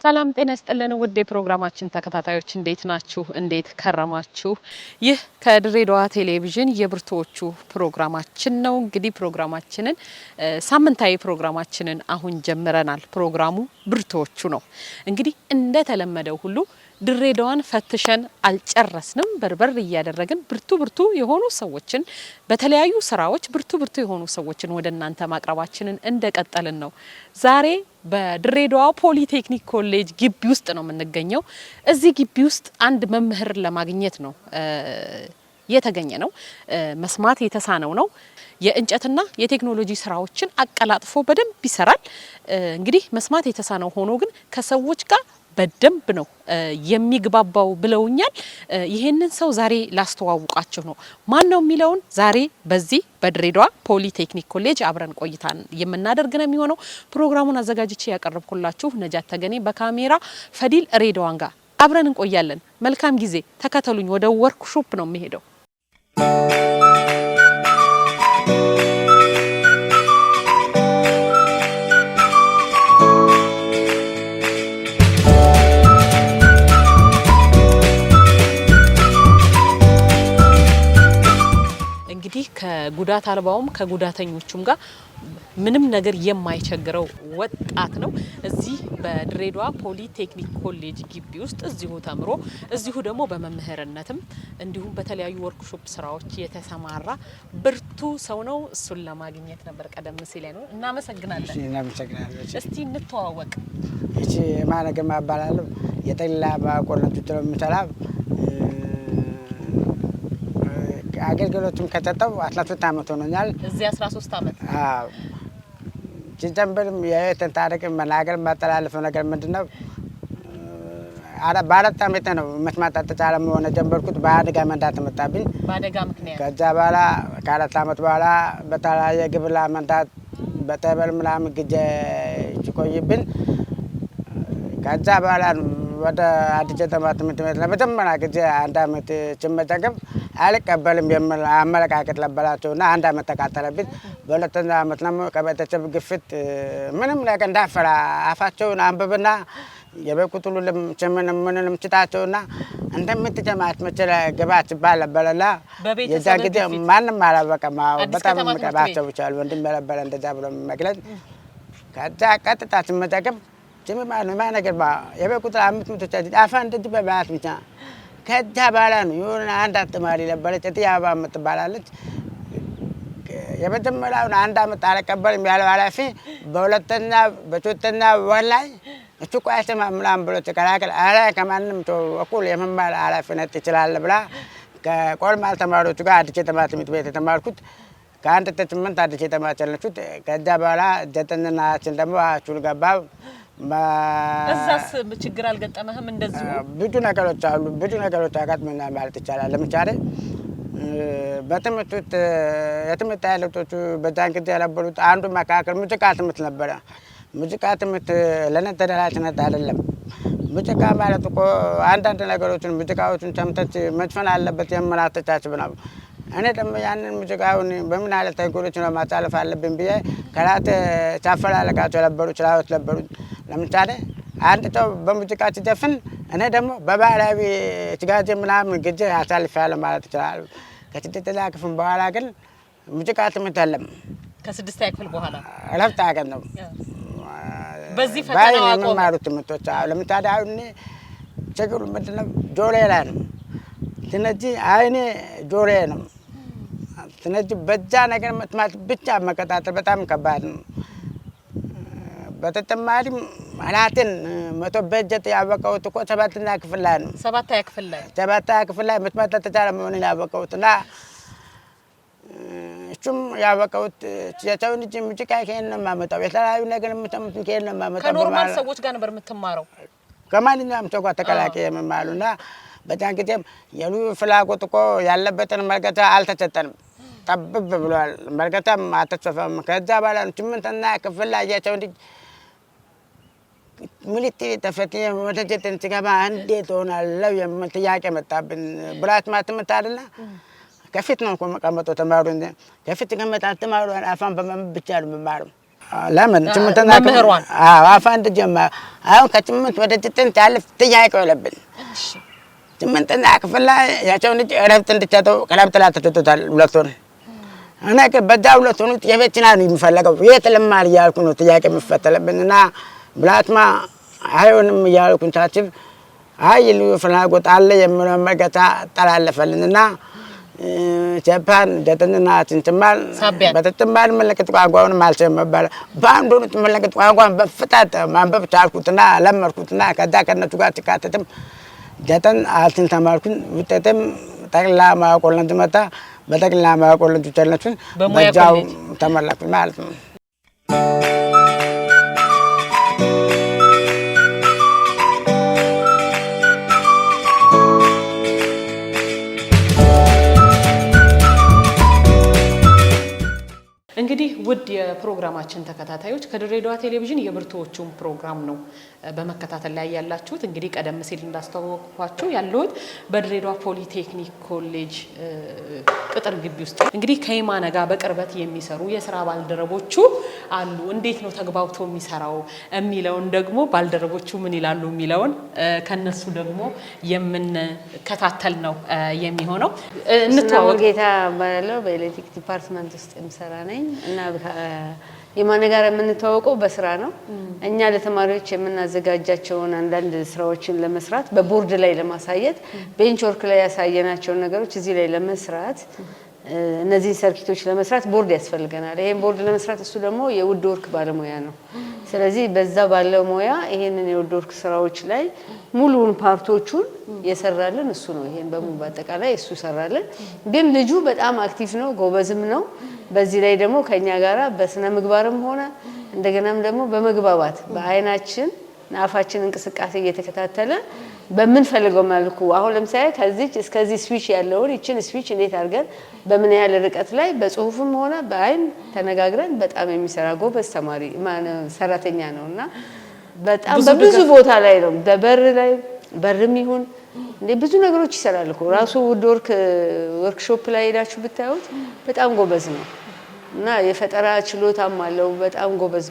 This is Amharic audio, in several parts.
ሰላም ጤና ይስጥልን ውድ የፕሮግራማችን ተከታታዮች እንዴት ናችሁ? እንዴት ከረማችሁ? ይህ ከድሬዳዋ ቴሌቪዥን የብርቱዎቹ ፕሮግራማችን ነው። እንግዲህ ፕሮግራማችንን ሳምንታዊ ፕሮግራማችንን አሁን ጀምረናል። ፕሮግራሙ ብርቱዎቹ ነው። እንግዲህ እንደተለመደው ሁሉ ድሬዳዋን ፈትሸን አልጨረስንም። በርበር እያደረግን ብርቱ የሆኑ ሰዎችን በተለያዩ ስራዎች ብርቱ የሆኑ ሰዎችን ወደ እናንተ ማቅረባችንን እንደቀጠልን ነው። ዛሬ በድሬዳዋ ፖሊቴክኒክ ኮሌጅ ግቢ ውስጥ ነው የምንገኘው። እዚህ ግቢ ውስጥ አንድ መምህር ለማግኘት ነው የተገኘ ነው። መስማት የተሳነው ነው። የእንጨትና የቴክኖሎጂ ስራዎችን አቀላጥፎ በደንብ ይሰራል። እንግዲህ መስማት የተሳነው ሆኖ ግን ከሰዎች ጋር በደንብ ነው የሚግባባው ብለውኛል። ይሄንን ሰው ዛሬ ላስተዋውቃችሁ ነው። ማን ነው የሚለውን ዛሬ በዚህ በድሬዳዋ ፖሊቴክኒክ ኮሌጅ አብረን ቆይታን የምናደርግ ነው የሚሆነው። ፕሮግራሙን አዘጋጅቼ ያቀርብኩላችሁ ነጃት ተገኔ፣ በካሜራ ፈዲል ሬድዋን ጋር አብረን እንቆያለን። መልካም ጊዜ፣ ተከተሉኝ። ወደ ወርክሾፕ ነው የሚሄደው። እንግዲህ ከጉዳት አልባውም ከጉዳተኞቹም ጋር ምንም ነገር የማይቸግረው ወጣት ነው። እዚህ በድሬዳዋ ፖሊቴክኒክ ኮሌጅ ግቢ ውስጥ እዚሁ ተምሮ እዚሁ ደግሞ በመምህርነትም እንዲሁም በተለያዩ ወርክሾፕ ስራዎች የተሰማራ ብርቱ ሰው ነው። እሱን ለማግኘት ነበር ቀደም ሲል ነው። እናመሰግናለን። እስቲ እንተዋወቅ። እሺ ማነገማ እባላለሁ። የጠላ ባቆለቱ ተለምተላ አገልግሎቱም ከተጠው 13 አመት ሆኖኛል። እዚህ 13 አመት። አዎ ጀምበርም የእንትን ታሪክ መናገር ማስተላለፈው ነገር ምንድነው? በአራት አመት ነው መስማት አልተቻለም ሆነ ጀምበርኩት። በአደጋ መንዳት መጣብኝ። በአደጋ ምክንያት ከዛ በኋላ ከአራት አመት በኋላ በተለያየ ግብላ መንዳት በተበል ምናምን ግጄ ሲቆይብን ከዛ በኋላ ወደ አዲስ ከተማ ትምህርት ቤት ለመጀመሪያ ጊዜ አንድ አመት ስመዘገብ አልቀበልም የሚል አመለካከት ነበራቸውና አንድ አመት ተቃጠለብኝ። በሁለተኛ አመት ደግሞ ከቤተሰብ ግፊት ምንም ነገር እንዳፈራ አፋቸውን አንብብና የበቁጥሉልም ምንንም ችታቸውና እንደምትጀማት መችለ ግባት ይባል ነበረና የዛን ጊዜ ማንም አላወቀም። በጣም መቀባቸው ይችላል ወንድም የነበረ እንደዛ ብሎ መግለጽ። ከዛ ቀጥታ ስመዘገብ ነገር የበቁጥር 500 አፋ እንደዚህ በባት ብቻ ከዛ በኋላ ነው የሆነ አንድ አስተማሪ ነበረች እትያባ የምትባላለች። የመጀመሪያውን አንድ አመት አልቀበልም ያለው ኃላፊ በሁለተኛ በሶስተኛ ወር ላይ እሱ እኮ አይሰማም ምናምን ብሎ ተከራከረ። ኧረ ከማንም እኩል የመማር ኃላፊነት ይችላል ብላ ከቆልማል ተማሪዎቹ ጋር አዲስ ከተማ ትምህርት ቤት የተማርኩት ከአንድ እስከ 8 አዲስ ከተማ ጨረስኩት። ከዛ በኋላ 9ና 10 ደግሞ አቹል ገባው። እዛስ ችግር አልገጠመህም? እንደዚህ ብዙ ነገሮች አሉ። ብዙ ነገሮች አጋጥመኛል ማለት ይቻላል። ለምሳሌ በትምህርት የትምህርት አይነቶቹ በዛን ጊዜ የነበሩት አንዱ መካከል ሙዚቃ ትምህርት ነበረ። ሙዚቃ ትምህርት ለእኔ ተደራሽነት አይደለም። ሙዚቃ ማለት እኮ አንዳንድ ነገሮችን ሙዚቃዎችን ሰምተህ መዝፈን አለበት የሚል አስተሳሰብ ነው። እኔ ደግሞ ያንን ሙዚቃውን በምን አይነት ተንኮሎች ነው ማሳለፍ አለብኝ ብዬ ከራሴ ሳፈላልጋቸው የነበሩ ስራዎች ነበሩ። ለምሳሌ አንድ ሰው በሙዚቃ ሲዘፍን እኔ ደግሞ በባህላዊ ስጋዜ ምናምን ጊዜ አሳልፌያለሁ ማለት ይችላል። ከስድስተኛ ክፍል በኋላ ግን ሙዚቃ ትምህርት የለም። ከስድስተኛ ክፍል በኋላ እረፍት አገኘሁ። በዚህ ፈተና አቆመ። የሚማሩት ትምህርቶች ለምሳሌ አሁን ችግሩ ምንድን ነው? ጆሮዬ ላይ ነው። ስለዚህ አይኔ ጆሮዬ ነው። ስለዚህ በዛ ነገር መስማት ብቻ መከታተል በጣም ከባድ ነው። በተጨማሪም አላትን መቶ በጀት ያወቀውት እኮ 7ኛ ክፍል ላይ ነው። 7ኛ ክፍል ላይ መስማት ተቻለ መሆኑን ያወቀውትና እሱም ያወቀውት የሰው ልጅ ሙዚቃ ከየት ነው የማመጣው? የተለያዩ ነገር የምሰሙት ከየት ነው የማመጣው? ከኖርማል ሰዎች ጋር ነበር የምትማረው? ከማንኛውም ሰው ጋር ተቀላቅዬ የምማሩና በዛን ጊዜም የሉ ፍላጎት እኮ ያለበትን መልከታ አልተሰጠንም። ጠብብ ብሏል። መልከታም አልተሰፋም። ከዛ በኋላ 8ኛ ክፍል ላይ የሰው ልጅ ሚሊቴሪ ተፈትኜ ወተጀትን ሲገባ እንዴት ሆናለሁ የሚል ጥያቄ መጣብን። ብላት ማትምት አይደለ ከፊት ነው እኮ መቀመጠው ተማሩ እንደ ከፊት ከመጣ ተማሩ አፋን በመም ብቻ ነው የምማረው። ለምን ስምንተኛ መምህሯን አፋንድ ጀማ አሁን ከስምንት ወደ ዘጠኝ ታልፍ ጥያቄ ይለብን ስምንተኛ ክፍል ላይ ያቸው ልጅ እረፍት እንድትሰጠው ክረምት ላይ ተሰጥቶታል ሁለት ወር እኔ በዛ ሁለት ወር የቤትና ነው የሚፈልገው የት ልማር እያልኩ ነው ጥያቄ የምፈተለብንና ብላትማ አይሆንም እያልኩኝ ታችብ አይሉ ፍላጎት አለ የሚለው መገታ ተላለፈልንና ጃፓን ደተንና ትንትማል በተተማል መለከት ቋንቋውን ማልሰም መባል ባንዱ መለከት ቋንቋን በፍታት ማንበብ ታልኩትና ለመርኩትና ከዛ ከነቱ ጋር ተካተተም ደተን አትን ተማርኩኝ ውጤትም ጠቅላ ማቆለን ተመታ በጠቅላ ማቆለን ተጨለችን በዛው ተመለኩኝ ማለት ነው እንግዲህ ውድ የፕሮግራማችን ተከታታዮች ከድሬዳዋ ቴሌቪዥን የብርቱዎቹ ፕሮግራም ነው በመከታተል ላይ ያላችሁት እንግዲህ ቀደም ሲል እንዳስተዋወቅኳችሁ ያለሁት በድሬዳዋ ፖሊቴክኒክ ኮሌጅ ቅጥር ግቢ ውስጥ እንግዲህ ከይማነ ጋር በቅርበት የሚሰሩ የሥራ ባልደረቦቹ አሉ እንዴት ነው ተግባብቶ የሚሰራው የሚለውን ደግሞ ባልደረቦቹ ምን ይላሉ የሚለውን ከነሱ ደግሞ የምንከታተል ነው የሚሆነው እንተዋወቅ ጌታ ባለው በኤሌክትሪክ ዲፓርትመንት ውስጥ የምሰራ ነኝ እና የማነ ጋር የምንተዋወቀው በስራ ነው እኛ ለተማሪዎች የምናዘጋጃቸውን አንዳንድ ስራዎችን ለመስራት በቦርድ ላይ ለማሳየት ቤንች ወርክ ላይ ያሳየናቸው ነገሮች እዚህ ላይ ለመስራት እነዚህ ሰርኪቶች ለመስራት ቦርድ ያስፈልገናል ይሄን ቦርድ ለመስራት እሱ ደግሞ የውድ ወርክ ባለሙያ ነው ስለዚህ በዛ ባለሙያ ይሄንን የውድ ወርክ ስራዎች ላይ ሙሉውን ፓርቶቹን የሰራልን እሱ ነው ይሄን በሙሉ በአጠቃላይ እሱ ሰራልን ግን ልጁ በጣም አክቲቭ ነው ጎበዝም ነው በዚህ ላይ ደግሞ ከኛ ጋራ በስነ ምግባርም ሆነ እንደገናም ደግሞ በመግባባት በአይናችን አፋችን እንቅስቃሴ እየተከታተለ በመንፈልገው መልኩ አሁን ለምሳሌ ከዚህ እስከዚህ ስዊች ያለውን እቺን ስዊች እንዴት አድርገን በምን ያህል ርቀት ላይ በጽሁፍም ሆነ በአይን ተነጋግረን በጣም የሚሰራ ጎበዝ ተማሪ ሰራተኛ ነውና በጣም በብዙ ቦታ ላይ ነው በበር ላይ በርም ይሁን እንዴ ብዙ ነገሮች ይሰራል እኮ ራሱ ውድ ወርክሾፕ ላይ ሄዳችሁ ብታዩት በጣም ጎበዝ ነው እና የፈጠራ ችሎታም አለው በጣም ጎበዝ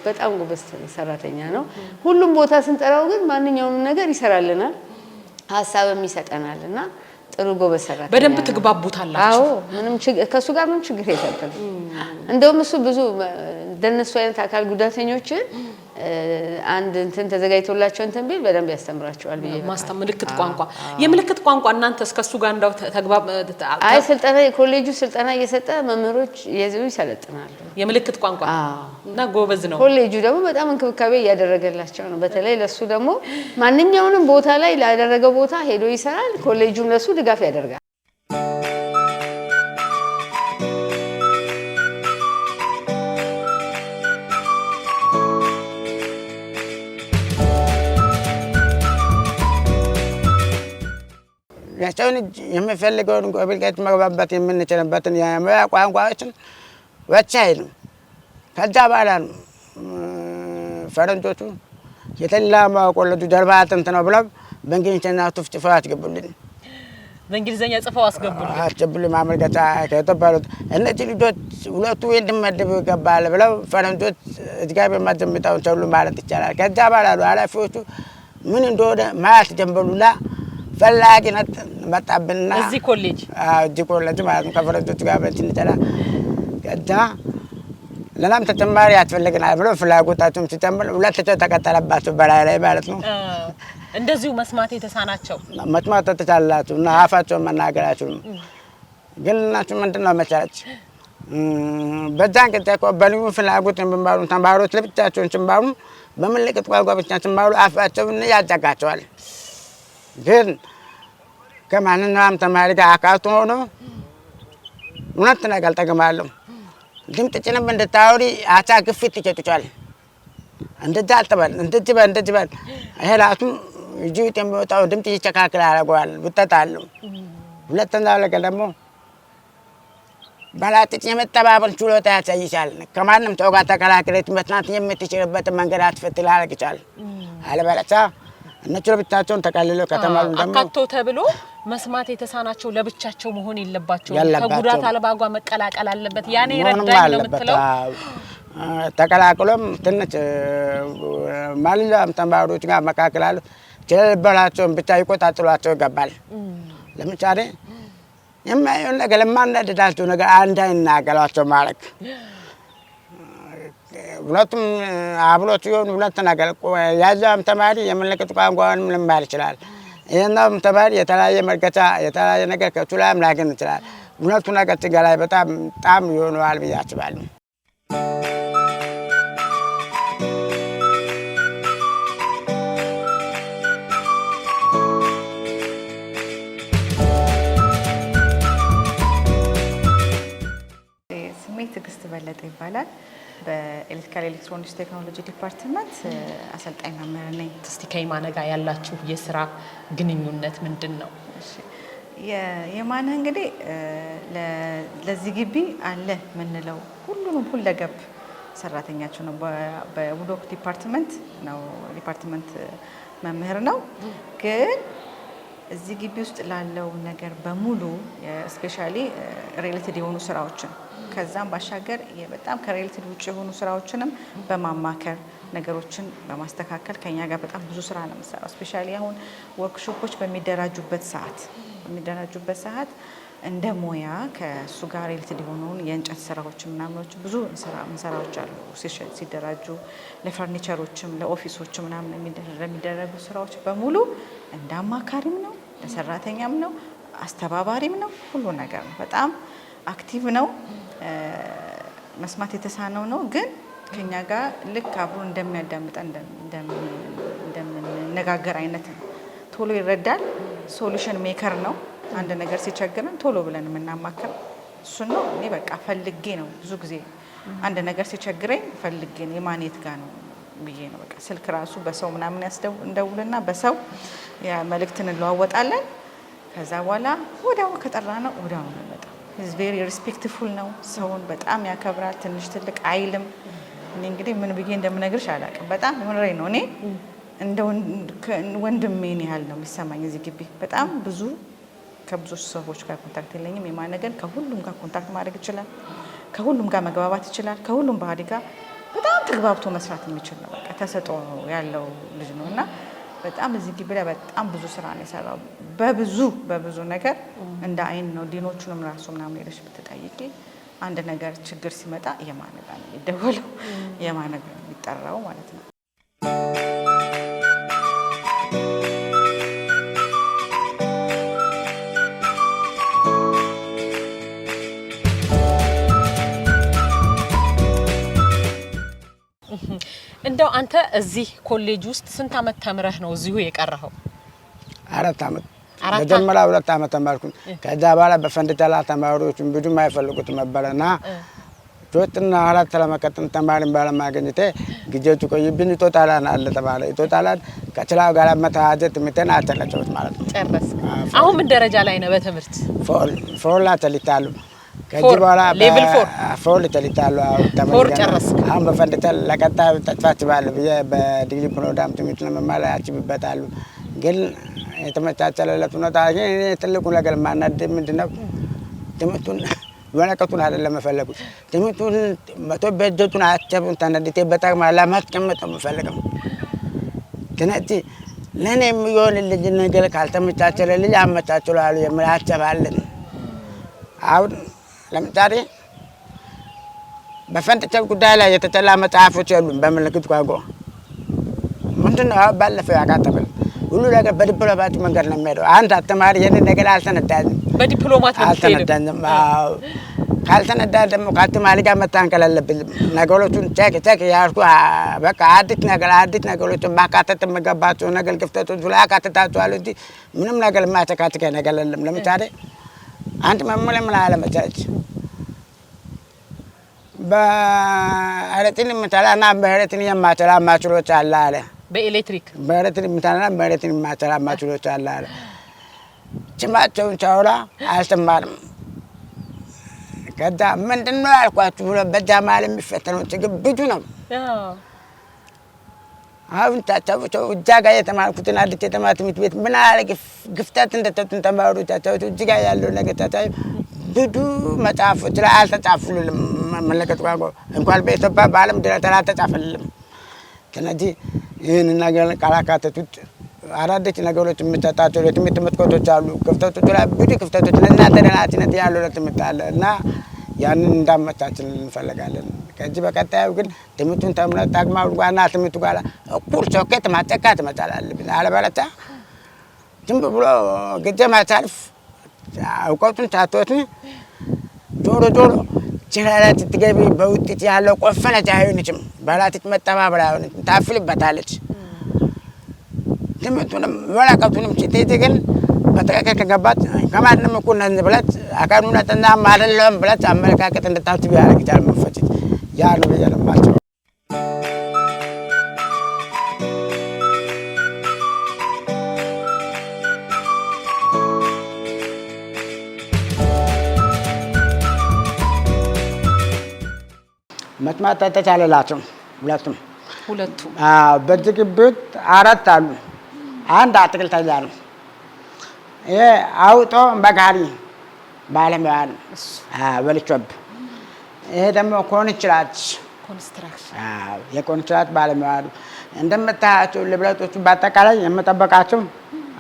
ሰራተኛ ነው ሁሉም ቦታ ስንጠራው ግን ማንኛውንም ነገር ይሰራልናል ሐሳብም ይሰጠናልና ጥሩ ጎበዝ ሰራተኛ በደንብ ትግባቡታላችሁ አዎ ምንም ከሱ ጋር ምንም ችግር የለብንም እንደውም እሱ ብዙ እንደነሱ አይነት አካል ጉዳተኞችን አንድ እንትን ተዘጋጅቶላቸው እንትን ቢል በደንብ ያስተምራቸዋል ብዬ ምልክት ቋንቋ የምልክት ቋንቋ እናንተ እስከሱ ጋር እንዳው ተግባብ አይ ስልጠና ኮሌጁ ስልጠና እየሰጠ መምህሮች የዚሁ ይሰለጥናሉ የምልክት ቋንቋ እና ጎበዝ ነው ኮሌጁ ደግሞ በጣም እንክብካቤ እያደረገላቸው ነው በተለይ ለሱ ደግሞ ማንኛውንም ቦታ ላይ ላደረገው ቦታ ሄዶ ይሰራል ኮሌጁም ለሱ ድጋፍ ያደርጋል ያቻውን የሚፈልገውን ጎብልቀት መግባባት የምንችልበትን የሙያ ቋንቋዎችን ወቻይ ነው ከዛ በኋላ ነው ፈረንጆቹ የተላማ ቆለቱ ጀርባ አጥንት ነው ብለው በእንግሊዝኛ ጽፈው አስገቡልን በእንግሊዝኛ ጽፈው አስገቡልን ማመልከቻ ከተባሉት እነዚህ ልጆች ሁለቱ እንድመደቡ ይገባል ብለው ፈረንጆች እዝጋቤ ማዘምታው ተብሎ ማለት ይቻላል ከዛ በኋላ ኃላፊዎቹ ምን እንደሆነ ማያት ጀምበሉላ ፈላጊነት መጣብንና እዚህ ኮሌጅ ማለት ነው ከፈረንጆቹ ጋር በእንትንተላ ከዛ ለናም ተጨማሪ ያስፈልገናል ብሎ ፍላጎታቸውም ሲጨምር ሁለታቸው ተቀጠለባቸው በላይ ላይ ማለት ነው እንደዚሁ መስማት የተሳናቸው መስማት ተቻላችሁ እና አፋቸው መናገራችሁ ግን እናችሁ ምንድነው መቻች በዛን ጊዜ እኮ በልዩ ፍላጎት የሚማሩ ተማሪዎች ለብቻቸውን ሲማሩ በምልክት ቋንቋ ብቻ ሲማሩ አፋቸውን ያዘጋቸዋል ግን ከማንኛውም ተማሪ ጋር አካቶ ሆኖ እውነት ነገር ጠቅማለሁ ድምጥ ጭንም እንድታወሪ አቻ ግፊት ይጨጥጫል እንደዛ አልተባል እንደዚህ በል ይሄ ራሱ እጅት የሚወጣው ድምጥ ይቸካከል ያደርገዋል ብተታለሁ ሁለተኛ ነገር ደግሞ ባላጥጭ የመተባበር ችሎታ ያሳይሻል ከማንም ሰው ጋር ተከራክረሽ መስራት የምትችልበት መንገድ አትፈትል ያደርግሻል አለበለዚያ እነሱ ለብቻቸውን ተቀልለው ከተማሉ ደግሞ አካቶ ተብሎ መስማት የተሳናቸው ለብቻቸው መሆን የለባቸው ከጉዳት አልባ ጋር መቀላቀል አለበት ያኔ ረዳኝ ነው የምትለው ተቀላቅሎም ትንሽ ማንኛውም ተማሪዎች ጋር መካከላሉ ችለበላቸውን ብቻ ይቆጣጥሏቸው ይገባል። ለምሳሌ የማይሆን ነገር የማናደዳቸው ነገር አንድ አይናገሯቸው ማለት ሁለቱም አብሎት ይሆን ሁለት ነገር ያዛም ተማሪ የምልክት ቋንቋውን መማር ይችላል። ይሄንም ተማሪ የተለያየ መልከታ የተለያየ ነገር ከቹላም ላገኝ ይችላል። ሁለቱ ነገር ሲገናኝ በጣም ይሆናል ብዬ አስባለሁ። ትዕግስት በለጠ ይባላል። በኤሌክትሪካል ኤሌክትሮኒክስ ቴክኖሎጂ ዲፓርትመንት አሰልጣኝ መምህር ነኝ። እስቲ ከየማነ ጋር ያላችሁ የስራ ግንኙነት ምንድን ነው? የማነ እንግዲህ ለዚህ ግቢ አለ ምንለው ሁሉንም ሁለገብ ሰራተኛቸው ነው። በውዶክ ዲፓርትመንት ነው ዲፓርትመንት መምህር ነው። ግን እዚህ ግቢ ውስጥ ላለው ነገር በሙሉ ስፔሻሊ ሪሌትድ የሆኑ ስራዎችን ከዛም ባሻገር በጣም ከሪሌትድ ውጭ የሆኑ ስራዎችንም በማማከር ነገሮችን በማስተካከል ከኛ ጋር በጣም ብዙ ስራ ነው የምሰራው። ስፔሻሊ አሁን ወርክሾፖች በሚደራጁበት ሰዓት እንደ ሞያ ከሱ ጋር ሪሌትድ የሆኑን የእንጨት ስራዎች ምናምኖች ብዙ ስራዎች አሉ። ሲደራጁ ለፈርኒቸሮችም ለኦፊሶችም ምናምን የሚደረጉ ስራዎች በሙሉ እንደ አማካሪም ነው፣ ለሰራተኛም ነው፣ አስተባባሪም ነው፣ ሁሉ ነገር ነው። በጣም አክቲቭ ነው። መስማት የተሳነው ነው፣ ግን ከኛ ጋር ልክ አብሮ እንደሚያዳምጠን እንደምንነጋገር አይነት ነው። ቶሎ ይረዳል። ሶሉሽን ሜከር ነው። አንድ ነገር ሲቸግረን ቶሎ ብለን የምናማክር እሱ ነው። እኔ በቃ ፈልጌ ነው ብዙ ጊዜ አንድ ነገር ሲቸግረኝ ፈልጌ ነው የማኔት ጋር ነው ብዬ ነው። በቃ ስልክ ራሱ በሰው ምናምን እንደውልና በሰው መልእክት እንለዋወጣለን። ከዛ በኋላ ወዲያው ከጠራ ነው ወዲያው ነው የሚመጣው። ኢዝ ቬሪ ሪስፔክትፉል ነው። ሰውን በጣም ያከብራል። ትንሽ ትልቅ አይልም። እኔ እንግዲህ ምን ብዬ እንደምነግርሽ አላውቅም። በጣም የምንረኝ ነው። እኔ እንደ ወንድሜን ያህል ነው የሚሰማኝ እዚህ ግቢ። በጣም ከብዙ ሰዎች ጋር ኮንታክት የለኝም። የማነ ግን ከሁሉም ጋር ኮንታክት ማድረግ ይችላል። ከሁሉም ጋር መግባባት ይችላል። ከሁሉም ባህሪ ጋር በጣም ተግባብቶ መስራት የሚችል ነው። በቃ ተሰጥኦ ያለው ልጅ ነው እና በጣም እዚህ ግቢ ላይ በጣም ብዙ ስራ ነው የሰራው። በብዙ ነገር እንደ አይን ነው። ዲኖቹንም ራሱ ምናምን ሄደሽ ብትጠይቂ አንድ ነገር ችግር ሲመጣ የማነ ጋር ነው የሚደወለው፣ የማነ ጋር ነው የሚጠራው ማለት ነው። እንደው አንተ እዚህ ኮሌጅ ውስጥ ስንት አመት ተምረህ ነው እዚሁ የቀረኸው? 4 አመት። መጀመሪያ 2 አመት ተማርኩኝ። ከዛ በኋላ በፈንድተላ ተማሪዎቹን ብዙም አይፈልጉት ነበርና 3 እና 4 ለመቀጠል ተማሪን ባለማግኘቴ ጊዜቱ ቆይብኝ ቶታላን አለ ተባለ። ቶታላን ከችላው ጋር መታጀት ምተና አተለጨውት ማለት ነው። ጨረስክ? አሁን ምን ደረጃ ላይ ነው በትምህርት? ፎር ላይ ተልታሉ። ከዚህ በኋላ ሌቭል 4 ተልታሉ። ፎር ጨረስክ? አሁን በፈንድተል ለቀጣይ ተጥፋት ባለ በዲግሪ ፕሮግራም ትምህርት ለመማር ያችብበታሉ። ግን የተመቻቸለለት ነው። ታዲያ ትልቁ ነገር ማናደ ምንድነው ትምህርቱን ወረቀቱን አይደለም መፈለጉ ትምህርቱን መቶ በጀቱን አጨቡን ተነድቴ በጣም ለማስቀመጥ ነው መፈለገው። ትነቲ ለኔ የሚሆን ልጅ ነገር ካልተመቻቸለ ልጅ አመቻችሏል የምላቸባለን። አሁን ለምሳሌ በፈንድተል ጉዳይ ላይ የተጠላ መጽሐፎች የሉም በምልክት ቋንቋ ምንድነው ባለፈው ያቃተበል ሁሉ ነገር በዲፕሎማት መንገድ ነው የሚሄደው። አንድ አስተማሪ የኔን ነገር አልተነዳኝም። በዲፕሎማት ነው አልተነዳኝም። ካልተነዳ ደግሞ ከአስተማሪ ጋር መታንቀል አለብኝ። ነገሮቹን ቼክ ያርኩ በቃ አዲስ ነገሮችን ማካተት የምገባቸው ነገር ክፍተቶች ላይ አካተታቸዋለሁ እንጂ ምንም ነገር የማያተካትከኝ ነገር የለም። ለምሳሌ አንድ መምህር ምን አለ መሰለሽ በኤሌክትሪክ የምትሰራና በኤሌክትሪክ የማትሰራ ማሽኖች አለ አለ። በኤሌክትሪክ የምትሰራና በኤሌክትሪክ የማትሰራ ማሽኖች አለ አለ። ስማቸውን ሳወራ አልሰማንም። ከዛ ምንድነው ያልኳችሁ ብሎ በዛ መሀል የሚፈተነው ችግር ብዙ ነው። አሁን ታቻቸው እዛ ጋር የተማርኩትን አዲስ የተማርኩት ትምህርት ቤት ምን ያህል ግፍተት እንደተቱን ተማሪዎቻቸው እዚህ ጋር ያለው ነገር ታቻዩ ብዙ መጽሐፎች ላይ አልተጻፉልንም። መለከት ቋንቋ እንኳን በኢትዮጵያ በዓለም ደረጃ አልተጻፈልንም። ስለዚህ ይህን ነገር ካላካተቱት አዳዲስ ነገሮች የምትሰጣቸው የትምህርት መስኮቶች አሉ። ክፍተቶች ላይ ብዙ ክፍተቶች ለእናንተ ደህንነት ያለው ለትምህርት አለ እና ያንን እንዳመቻችን እንፈልጋለን። ከዚህ በቀጣዩ ግን ትምህርቱን ተምረን ተግባሩ ጋርና ትምህርቱ ጋር እኩል ሶኬት ማጠቃት መቻል አለብን። አለበለዚያ ዝም ብሎ ጊዜ ማሳለፍ እውቀቱን ሳትወስድ ጆሮ ችላላት ትገቢ በውጤት ያለው ቆፈነች አይሆንችም። በላትች መጠባበል አይሆንችም። ታፍልበታለች። ትምህርቱንም ወረቀቱንም ስትይዝ ግን በትክክል ከገባት ከማንም እኩል ነን ብለት አካሉነትና አይደለም ብለት አመለካከት እንድታስብ ያደርግሻል። መንፈስ ያ ነው ብዬ ነው የማስበው። መስማት ተቻለላቸው ሁለቱም በዚህ ግቢ ውስጥ 4 አሉ። አንድ አትክልተኛ ነው። ይሄ አውጦ በጋሪ ባለሙያ ነው በልቾብ። ይሄ ደግሞ የኮንስትራክሽን ባለሙያ ነው። እንደምታያቸው ልብረቶቹ በአጠቃላይ የምጠበቃቸው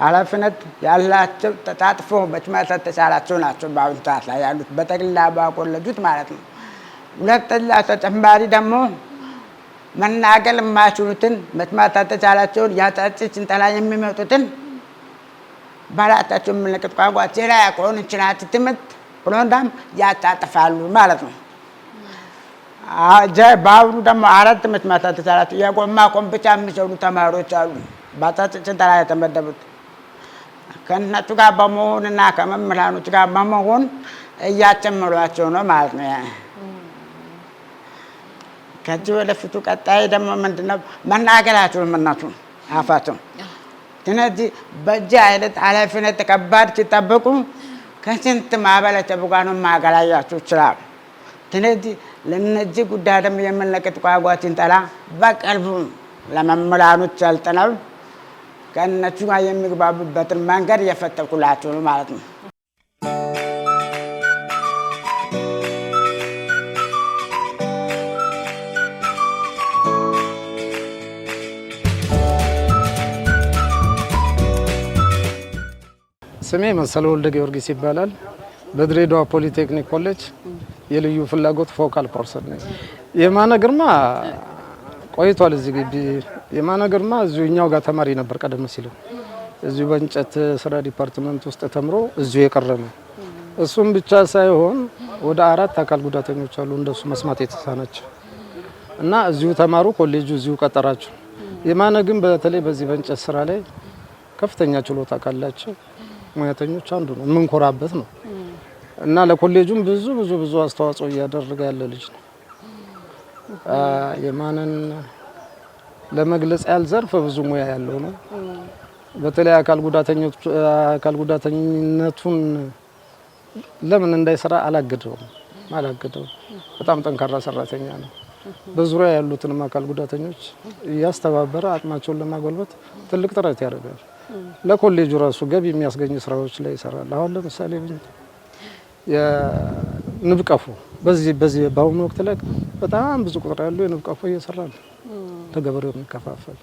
ኃላፊነት ያላቸው ተሳትፎ መስማት ተቻላቸው ናቸው። በአሁኑ ሰዓት ላይ ያሉት በጠቅላላ ባቆለጁት ማለት ነው። ሁለተኛ ተጨማሪ ደግሞ መናገር የማይችሉትን መስማት ተቻላቸውን ያጣጭ ጭንጠላ የሚመጡትን ባላታቸው ምልክት ቋንቋ ዜራ ያቆን ይችላል ትምህርት ፕሮግራም ያጣጥፋሉ ማለት ነው። በአሁኑ ደግሞ 4 መስማት ተቻላቸው የጎማ ኮምፒውታ የሚሰሩ ተማሪዎች አሉ። ባጣጭ ጭንጠላ የተመደቡት ከእነሱ ጋር በመሆንና ከመምህራኖች ጋር በመሆን እያጨመሯቸው ነው ማለት ነው። ከዚህ ወደፊቱ ቀጣይ ደግሞ ምንድነው መናገራቸው እነሱ አፋቸው። ስለዚህ በዚህ አይነት ኃላፊነት ከባድ ሲጠብቁ ከስንት ማህበረሰብ ጋር ነው ማገናኛቸው ይችላል። ስለዚህ ለነዚህ ጉዳይ ደግሞ የምንለቅት ቋንቋ ስልጠና በቅርቡ ለመምህራኖች ሰልጥነው ከእነሱ ጋር የሚግባቡበትን መንገድ እየፈጠርኩላቸው ነው ማለት ነው። ስሜ መሰለ ወልደ ጊዮርጊስ ይባላል። በድሬዳዋ ፖሊቴክኒክ ኮሌጅ የልዩ ፍላጎት ፎካል ፐርሰን ነኝ። የማነ ግርማ ቆይቷል እዚህ ግቢ። የማነ ግርማ እዚህኛው ጋር ተማሪ ነበር ቀደም ሲል። እዚሁ በእንጨት ስራ ዲፓርትመንት ውስጥ ተምሮ እዚሁ የቀረ ነው። እሱም ብቻ ሳይሆን ወደ 4 አካል ጉዳተኞች አሉ እንደሱ መስማት የተሳናቸው እና እዚሁ ተማሩ። ኮሌጁ እዚሁ ቀጠራቸው። የማነ ግን በተለይ በዚህ በእንጨት ስራ ላይ ከፍተኛ ችሎታ ካላቸው ሙያተኞች አንዱ ነው። የምንኮራበት ነው እና ለኮሌጁም ብዙ አስተዋጽኦ እያደረገ ያለ ልጅ ነው። የማነን ለመግለጽ ያህል ዘርፍ ብዙ ሙያ ያለው ነው። በተለይ አካል ጉዳተኝነቱን ለምን እንዳይሰራ አላገደውም። በጣም ጠንካራ ሰራተኛ ነው። በዙሪያ ያሉትንም አካል ጉዳተኞች እያስተባበረ አቅማቸውን ለማጎልበት ትልቅ ጥረት ያደርጋል። ለኮሌጁ ራሱ ገቢ የሚያስገኙ ስራዎች ላይ ይሰራል። አሁን ለምሳሌ የንብ ቀፎ በዚህ በአሁኑ ወቅት ላይ በጣም ብዙ ቁጥር ያለው የንብ ቀፎ እየሰራ ነው ለገበሬው የሚከፋፈል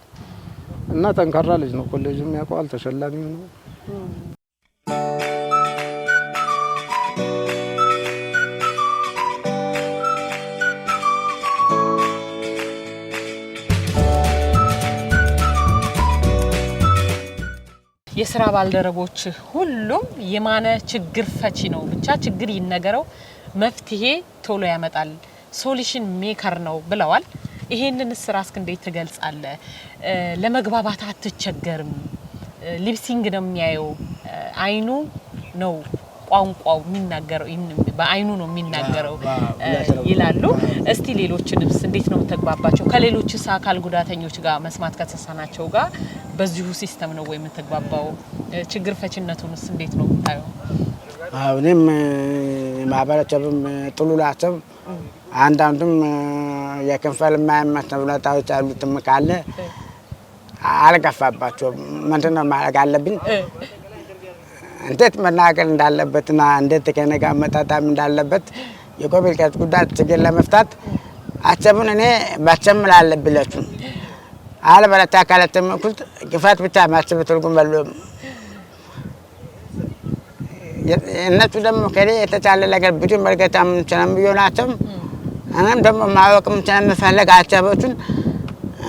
እና ጠንካራ ልጅ ነው። ኮሌጁም ያውቀዋል፣ ተሸላሚም ነው። የስራ ባልደረቦች ሁሉም የማነ ችግር ፈቺ ነው። ብቻ ችግር ይነገረው መፍትሄ ቶሎ ያመጣል፣ ሶሉሽን ሜከር ነው ብለዋል። ይሄንን ስራ እስከ እንዴት ትገልጻለህ? ለመግባባት አትቸገርም፣ ሊፕሲንግ ነው የሚያየው፣ አይኑ ነው ቋንቋው የሚናገረው፣ በአይኑ ነው የሚናገረው ይላሉ። እስቲ ሌሎችንስ እንዴት ነው ተግባባቸው? ከሌሎችስ አካል ጉዳተኞች ጋር መስማት ከተሳናቸው ጋር በዚሁ ሲስተም ነው ወይ የምትግባባው? ችግር ፈቺነቱንስ እንዴት ነው ታየው? እኔም ማህበረሰብም ጥሉ ናቸው። አንዳንዱም የክንፈል የማይመች ሁኔታዎች አሉትም ካለ አልገፋባቸውም። ምንድን ነው ማድረግ አለብኝ? እንዴት መናገር እንዳለበትና እንዴት ከእኔ ጋር መጣጣም እንዳለበት የኮሚኒኬት ጉዳይ ችግር ለመፍታት አሰቡን እኔ ማቸምል አለብላችሁ አለበለዚያ ካለተመኩት ግፋት ብቻ ማሰብ ትርጉም የለውም። እነሱ ደግሞ ከኔ የተቻለ ነገር ብዙ መርገጣም ስለሚሆናቸው እኔም ደግሞ ማወቅም ስለምፈልግ አሰቦቹን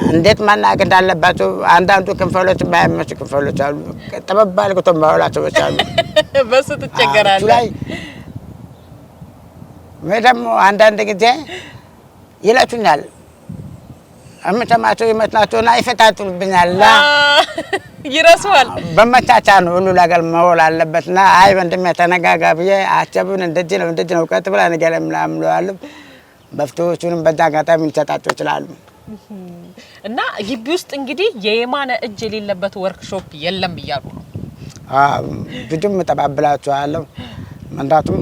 እንዴት ማናገር እንዳለባቸው አንዳንዱ ክንፈሎች ባያመች ክንፈሎች አሉ። ጠበብ አድርገው ማውላቸው አሉ። በሱ ትቸገራለህ። ወይ ደግሞ አንዳንድ ጊዜ ይለቱኛል እምሰማቸው ይመስላቸውና ይፈታቱብኛል። ይረሱዋል። በመቻቻ ነው ሁሉ ነገር መሆን አለበትና አይ ወንድሜ ተነጋጋ ብዬ አሰቡን እንደዚህ ነው ቀጥ ብላ ነገር ምናምን እለዋለሁ። መፍትሄዎቹንም በዛ አጋጣሚ ሊሰጣቸው ይችላሉ። እና ግቢ ውስጥ እንግዲህ የየማነ እጅ የሌለበት ወርክሾፕ የለም እያሉ ነው። ብዙም እጠባብላቸዋለሁ። ምክንያቱም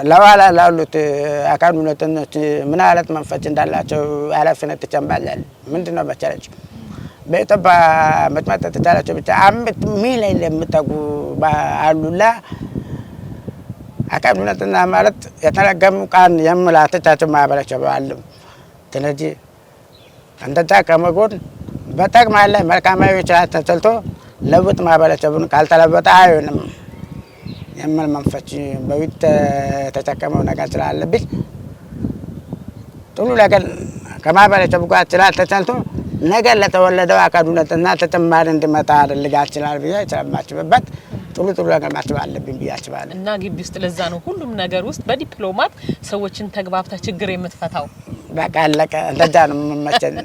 ለኋላ ላሉት አካል ጉዳተኞች ምን አይነት መንፈስ እንዳላቸው ኃላፊነት ይሰማኛል። ምንድነው መሰለሽ በኢትዮጵያ መጥማት ተቻላቸው ብቻ 5 ሚሊዮን የሚጠጉ አሉላ አካል ጉዳተኛ ማለት የተረገሙ ቃል የምላተቻቸው ማህበረሰብ አሉ። ስለዚህ እንደዛ ከመጎን በጠቅማላ ላይ መልካማዊ ይችላል ተሰልቶ ለውጥ ማህበረሰቡን ካልተለወጠ አይሆንም የምን መንፈስ በውት ተጨከመው ነገር ስላለብኝ ጥሩ ነገር ከማህበረሰቡ ጋር ስላልተሰልቶ ነገር ለተወለደው አካል ጉዳተኛ ተጨማሪ እንዲመጣ አድርጋት ይችላል ብዬ ስለማስብበት ጥሩ ነገር ማስብ አለብኝ ብዬ አስባለሁ። እና ግቢ ውስጥ ለዛ ነው ሁሉም ነገር ውስጥ በዲፕሎማት ሰዎችን ተግባብታ ችግር የምትፈታው። በቃ አለቀ። እንደዛ ነው የምመቸኝ።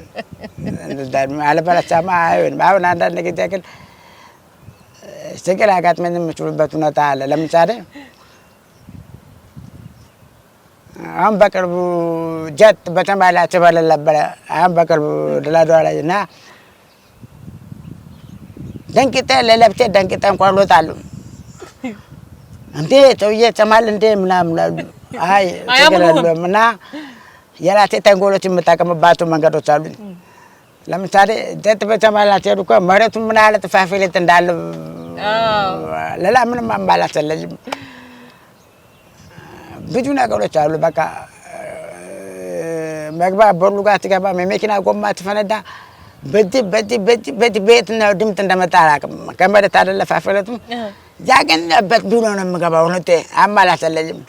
እንደዛ አለበለዚያማ አይሆንም። አሁን አንዳንድ ጊዜ ግን ችግር አጋጥመኝ የምችሉበት ሁኔታ አለ። ለምሳሌ አሁን በቅርቡ ጀት በሰማይ ላይ ሲበረር ነበረ። አሁን በቅርቡ ድሬዳዋ ላይ እና ደንግጬ ለለብሴ ደንግጬ እንኳን እወጣለሁ። እንዴ ሰውዬ ይሰማል እንዴ ምናምን አሉ። አይ ችግር የለውም እና የራሴ ተንኮሎች የምጠቀምባቸው መንገዶች አሉኝ። ለምሳሌ ጀት በሰማይ ላይ ሲሄዱ እኮ መሬቱን ምን ያህል ጥፋፊለት እንዳለው ሌላ ምንም አማራጭ የለኝም። ብዙ ነገሮች አሉ። በቃ መግባት በሩ ጋር ሲገባ የመኪና ጎማ ሲፈነዳ በዚህ ቤት ነው ድምፅ እንደመጣ አላውቅም። ከመሬት አይደለ ፋፈለቱ ያገኘበት ዱሎ ነው የምገባው። እውነቴ አማራጭ የለኝም።